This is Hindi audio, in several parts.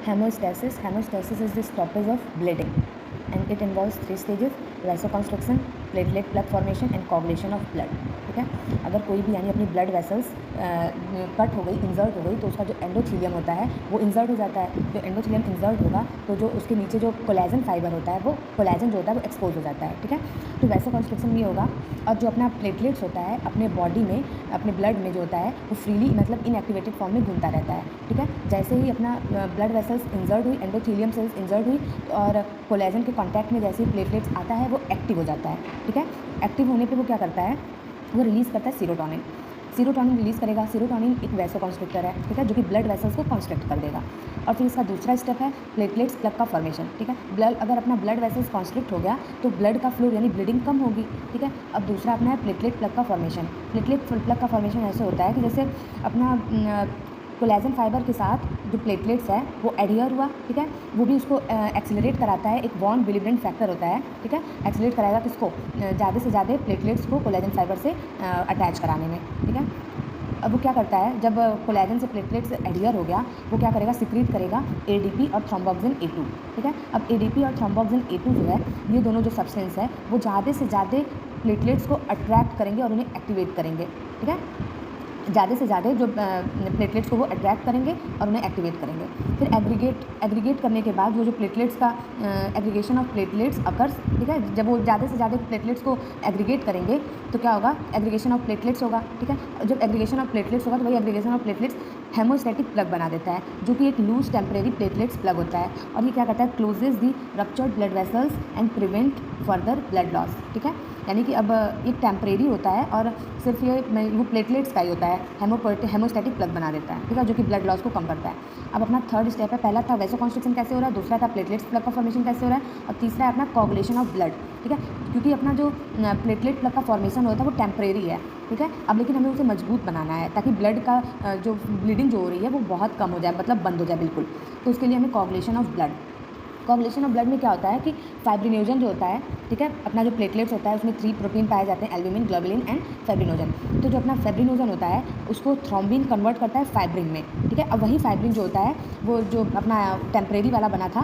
Hemostasis is the stoppage of bleeding, and it involves 3 stages: vasoconstriction, platelet plug formation and coagulation of blood. ठीक है, अगर कोई भी यानी अपनी ब्लड वेसल्स कट हो गई, इंजर्ट हो गई, तो उसका जो एंडोथीलियम होता है वो इंजर्ट हो जाता है। जो एंडोथीलियम इंजर्ट होगा तो जो उसके नीचे जो कोलेजन फाइबर होता है, वो कोलेजन जो होता है वो एक्सपोज हो जाता है। ठीक है, तो वैसोकंस्ट्रिक्शन भी होगा। और जो अपना प्लेटलेट्स होता है अपने बॉडी में, अपने ब्लड में जो होता है वो फ्रीली मतलब इनएक्टिवेटेड फॉर्म में घूमता रहता है। ठीक है, जैसे ही अपना ब्लड वेसल्स इंजर्ट हुई, एंडोथीलियम सेल्स इंजर्ट हुई और कोलेजन के कॉन्टैक्ट में जैसे ही प्लेटलेट्स आता है वो एक्टिव हो जाता है। ठीक है, एक्टिव होने पे वो क्या करता है, वो रिलीज़ करता है सीरोटोनिन। सीरोटोनिन रिलीज़ करेगा। सीरोटोनिन एक वैसोकंस्ट्रिक्टर है, ठीक है, जो कि ब्लड वेसल्स को कॉन्स्ट्रिक्ट कर देगा। और फिर इसका दूसरा स्टेप है प्लेटलेट्स प्लग का फॉर्मेशन। ठीक है, ब्लड अगर अपना ब्लड वेसल्स कॉन्स्ट्रिक्ट हो गया तो ब्लड का फ्लो यानी ब्लीडिंग कम होगी। ठीक है, अब दूसरा अपना है प्लेटलेट प्लग का फॉर्मेशन। प्लेटलेट प्लग का फॉर्मेशन ऐसे होता है कि जैसे अपना कोलेजन फाइबर के साथ जो प्लेटलेट्स है वो एडियर हुआ। ठीक है, वो भी उसको एक्सेलरेट कराता है, एक वॉन विलिब्रेंट फैक्टर होता है। ठीक है, एक्सेलरेट कराएगा किसको, ज़्यादा से ज़्यादा प्लेटलेट्स को कोलेजन फाइबर से अटैच कराने में। ठीक है, अब वो क्या करता है, जब कोलेजन से प्लेटलेट्स एडियर हो गया वो क्या करेगा, सिक्रीट करेगा एडीपी और थ्रोम्बोक्सिन A2। ठीक है, अब एडीपी और थ्रोम्बोक्सिन A2 जो है, ये दोनों जो सब्सटेंस है वो ज़्यादा से ज़्यादा प्लेटलेट्स को अट्रैक्ट करेंगे और उन्हें एक्टिवेट करेंगे। ठीक है, ज़्यादा से ज़्यादा जो प्लेटलेट्स को वो अट्रैक्ट करेंगे और उन्हें एक्टिवेट करेंगे। फिर एग्रीगेट करने के बाद वो जो प्लेटलेट्स का एग्रीगेशन ऑफ प्लेटलेट्स अकर्स। ठीक है, जब वो ज़्यादा से ज़्यादा प्लेटलेट्स को एग्रीगेट करेंगे तो क्या होगा, एग्रीगेशन ऑफ प्लेटलेट्स होगा। ठीक है, जब एग्रीगेशन ऑफ प्लेटलेट्स होगा तो वही aggregation of platelets haemostatic plug बना देता है, जो कि एक लूज टेम्परेरी प्लेटलेट्स प्लग होता है। और ये क्या करता है, closes the ruptured blood vessels and prevent further blood loss. ठीक है, यानी कि अब ये टेम्परेरी होता है और सिर्फ ये वो प्लेटलेट्स का ही होता है, हेमोस्टैटिक प्लग बना देता है। ठीक है, जो कि ब्लड लॉस को कम करता है। अब अपना थर्ड स्टेप है, पहला था वैसोकंस्ट्रिक्शन कैसे हो रहा है, दूसरा था प्लेटलेट्स प्लग का फॉर्मेशन कैसे हो रहा है, और तीसरा है अपना कोगुलेशन ऑफ ब्लड। ठीक है, क्योंकि अपना जो प्लेटलेट प्लग का फॉर्मेशन होता है वो टेम्परेरी है। ठीक है, अब लेकिन हमें उसे मजबूत बनाना है ताकि ब्लड का जो ब्लीडिंग जो हो रही है वो बहुत कम हो जाए, मतलब बंद हो जाए बिल्कुल। तो उसके लिए हमें coagulation of blood. Coagulation of blood में क्या होता है कि फाइब्रिनोजन जो होता है, ठीक है, अपना जो प्लेटलेट्स होता है उसमें 3 प्रोटीन पाए जाते हैं, एल्ब्यूमिन, ग्लोबुलिन एंड फाइब्रिनोजन। तो जो अपना फाइब्रिनोजन होता है उसको थ्रोम्बिन कन्वर्ट करता है फाइब्रिन में। ठीक है, अब वही फाइब्रिन जो होता है वो जो अपना टेम्परेरी वाला बना था,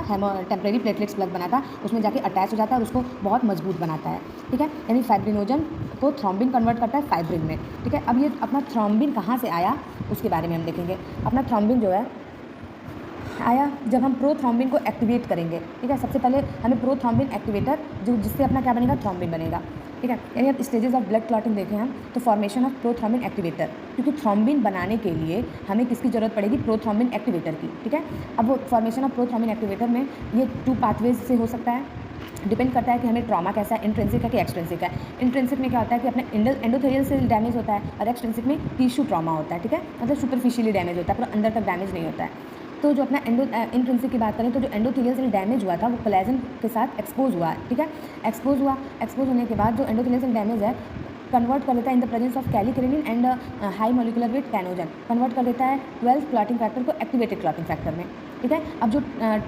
टेम्परेरी प्लेटलेट्स प्लग बना था, उसमें जाके अटैच हो जाता है और उसको बहुत मजबूत बनाता है। ठीक है, यानी फाइब्रिनोजन को थ्रोम्बिन कन्वर्ट करता है फाइब्रिन में। ठीक है, अब ये अपना थ्रोम्बिन कहाँ से आया उसके बारे में हम देखेंगे। अपना थ्रोम्बिन जो है आया जब हम प्रोथ्रोम्बिन को एक्टिवेट करेंगे। ठीक है, सबसे पहले हमें प्रोथ्रोम्बिन एक्टिवेटर जो जिससे अपना क्या बनेगा, थ्रोम्बिन बनेगा। ठीक है, यानी अब स्टेजेस ऑफ ब्लड क्लॉटिंग देखें हम तो फॉर्मेशन ऑफ प्रोथ्रोम्बिन एक्टिवेटर, क्योंकि थ्रोम्बिन बनाने के लिए हमें किसकी ज़रूरत पड़ेगी, प्रोथ्रोम्बिन एक्टिवेटर की। ठीक है, अब वो फॉर्मेशन ऑफ प्रोथ्रोम्बिन एक्टिवेटर में ये 2 पाथवेज से हो सकता है, डिपेंड करता है कि हमें ट्रॉमा कैसा है, इंट्रिंसिक है कि एक्सट्रिंसिक है। इंट्रिंसिक में क्या होता है कि अपने एंडोथेलियल सेल डैमेज होता है और एक्सट्रिंसिक में टिश्यू ट्रॉमा होता है। ठीक है, मतलब सुपरफिशियली डैमेज होता है, पूरा अंदर तक डैमेज नहीं होता है। तो जो अपना इंट्रिंसिक की बात करें तो जो एंडोथेलियल सेल डैमेज हुआ था वो कोलेजन के साथ एक्सपोज हुआ है। ठीक है, एक्सपोज होने के बाद जो एंडोथेलियल सेल डैमेज है कन्वर्ट कर देता है in the presence of kallikrein and high molecular weight kininogen, convert कर देता है 12th क्लॉटिंग फैक्टर को एक्टिवेटेड क्लॉटिंग फैक्टर में। ठीक है, अब जो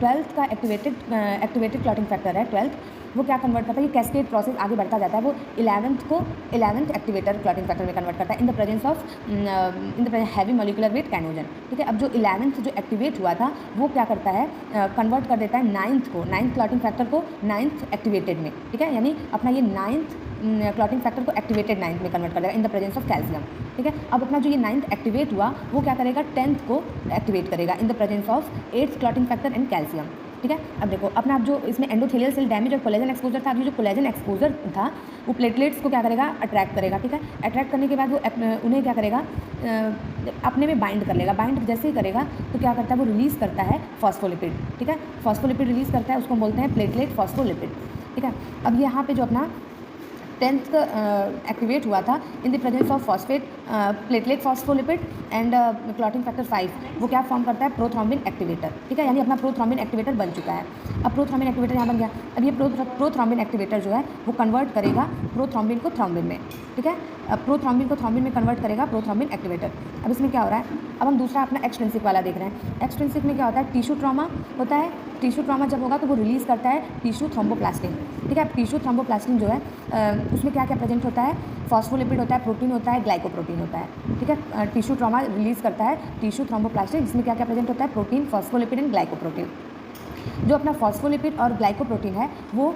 12th का एक्टिवेटेड क्लॉटिंग फैक्टर है 12th, वो क्या कन्वर्ट करता है, ये कैस्केड प्रोसेस आगे बढ़ता जाता है, वो 11th एक्टिवेटर क्लॉटिंग फैक्टर में कन्वर्ट करता है in the presence of heavy molecular weight kininogen. ठीक है, अब जो 11th जो एक्टिवेट हुआ था वो क्या करता है, कन्वर्ट कर देता है 9th क्लॉटिंग फैक्टर को 9th एक्टिवेटेड में। ठीक है, यानी अपना ये 9th क्लॉटिंग फैक्टर को एक्टिवेटेड 9th में कन्वर्ट कर देगा इन द प्रेजेंस ऑफ कैल्शियम। ठीक है, अब अपना जो ये 9th एक्टिवेट हुआ वो क्या करेगा, 10th को एक्टिवेट करेगा इन the presence of 8th clotting factor and calcium. ठीक है, अब देखो अपना अब जो इसमें एंडोथेलियल सेल डैमेज और कोलेजन एक्सपोजर था, अभी जो कोलेजन एक्सपोजर था वो प्लेटलेट्स को क्या करेगा, अट्रैक्ट करेगा। ठीक है, अट्रैक्ट करने के बाद वो उन्हें क्या करेगा, अपने में बाइंड कर लेगा। बाइंड जैसे ही करेगा तो क्या करता है, वो रिलीज़ करता है फॉस्फोलिपिड। ठीक है, फॉस्फोलिपिड रिलीज़ करता है, उसको बोलते हैं प्लेटलेट फॉस्फोलिपिड। ठीक है, अब यहाँ पे जो अपना 10th एक्टिवेट हुआ था इन the presence of phosphate platelet phospholipid and clotting factor 5, वो क्या फॉर्म करता है, प्रोथ्रोम्बिन एक्टिवेटर। ठीक है, यानी अपना प्रोथ्रोम्बिन एक्टिवेटर बन चुका है। अब प्रोथ्रोम्बिन एक्टिवेटर यहाँ बन गया। अब ये प्रोथ्रोम्बिन एक्टिवेटर जो है वो कन्वर्ट करेगा प्रोथ्रोम्बिन को थ्रोम्बिन में। ठीक है, अब प्रोथ्रोम्बिन को थ्रोम्बिन में कन्वर्ट करेगा प्रोथ्रोम्बिन एक्टिवेटर। अब इसमें क्या हो रहा है, अब हम दूसरा अपना एक्सट्रिंसिक वाला देख रहे हैं। एक्सट्रिंसिक में क्या होता है, टिश्यू ट्रॉमा होता है। टिश्यू ट्रॉमा जब होगा तो वो रिलीज़ करता है टिश्यू थ्रोम्बोप्लास्टिन। ठीक है, टिश्यू थ्रोम्बोप्लास्टिन जो है उसमें क्या क्या प्रेजेंट होता है, फॉस्फोलिपिड होता है, प्रोटीन होता है, ग्लाइकोप्रोटीन होता है, ठीक है। टिश्यू ट्रॉमा रिलीज करता है टिश्यू थ्रोम्बोप्लास्टिक, जिसमें क्या क्या प्रेजेंट होता है, प्रोटीन, फॉस्फोलिपिड एंड ग्लाइकोप्रोटीन। जो अपना फॉस्फोलिपिड और ग्लाइकोप्रोटीन है वो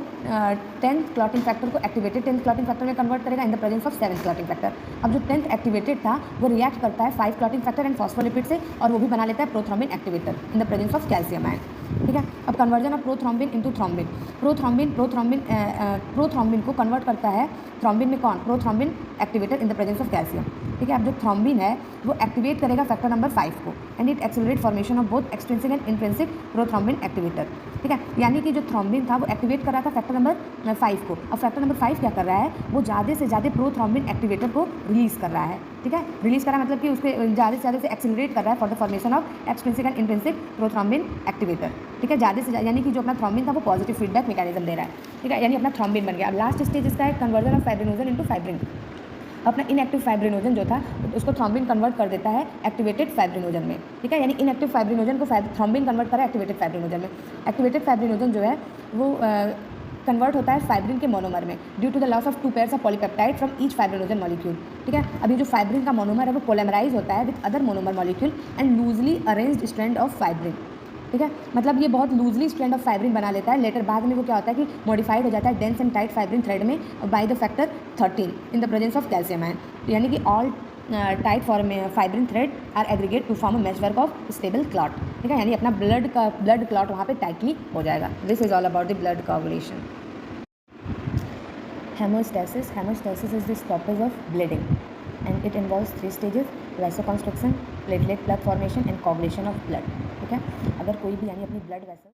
10th क्लॉटिंग फैक्टर को एक्टिवेटेड 10th क्लॉटिंग फैक्टर में कन्वर्ट करेगा इन the presence of 7th clotting factor. अब जो 10th एक्टिवेटेड था वो रिएक्ट करता है 5 क्लॉटिंग फैक्टर एंड फॉस्फोलिपिड से, और वो भी बना लेता है prothrombin activator in the presence of calcium ion, ठीक है। अब conversion of prothrombin into thrombin, prothrombin को कन्वर्ट करता है थ्रोम्बिन में, कौन, prothrombin activator in the presence of calcium, ठीक है। अब जो थ्रोम्बिन है वो एक्टिवेट करेगा फैक्टर नंबर 5 को, and it accelerate formation of both extrinsic and intrinsic prothrombin activator, ठीक है। यानी कि जो थ्रोम्बिन था वो एक्टिवेट कर रहा था फैक्टर नंबर 5 को। अब फैक्टर नंबर 5 क्या कर रहा है, वो ज़्यादा से ज़्यादा प्रोथ्रोम्बिन एक्टिवेटर को रिलीज़ कर रहा है, ठीक है। रिलीज़ कर रहा है मतलब कि उसके ज़्यादा से ज़्यादा से एक्सेलरेट कर रहा है for the formation of extrinsic and intrinsic prothrombin activator, ठीक है। ज़्यादा से ज़्यादा, यानी कि जो अपना थ्रोम्बिन था वो पॉजिटिव फीडबैक मैकेनिज्म दे रहा है, ठीक है, यानी अपना थ्रोम्बिन बन गया। अब लास्ट स्टेज इसका है conversion of fibrinogen into fibrin. अपना इनएक्टिव फाइब्रिनोजन जो था उसको थ्रोम्बिन कन्वर्ट कर देता है एक्टिवेटेड फाइब्रिनोजन में, ठीक है। यानी इनएक्टिव फाइब्रिनोजन को थ्रोम्बिन कन्वर्ट करा एक्टिवेटेड फाइब्रिनोजन में। एक्टिवेटेड फाइब्रिनोजन जो है वो कन्वर्ट होता है फाइब्रिन के मोनोमर में due to the loss of 2 pairs of polypeptide from each fibrinogen molecule, ठीक है। अभी जो फाइब्रिन का मोनोमर है वो पोलिमराइज होता है with other monomer molecule and loosely arranged strand of fibrin, ठीक है। मतलब ये बहुत लूजली स्ट्रैंड ऑफ फाइब्रिन बना लेता है। लेटर बाद में वो क्या होता है कि मॉडिफाइड हो जाता है dense and tight fibrin thread में by the factor 13 in the presence of calcium ion, यानी कि all tight form fibrin thread are aggregate to form a meshwork of stable clot, ठीक है। यानी अपना ब्लड क्लॉट वहाँ पे टाइटली हो जाएगा। This is all about the blood कोagulation। Hemostasis is the stoppage of bleeding and it involves 3 stages: vasoconstriction, platelet plug formation and coagulation of blood, ठीक है। अगर कोई भी यानी अपनी ब्लड वेसल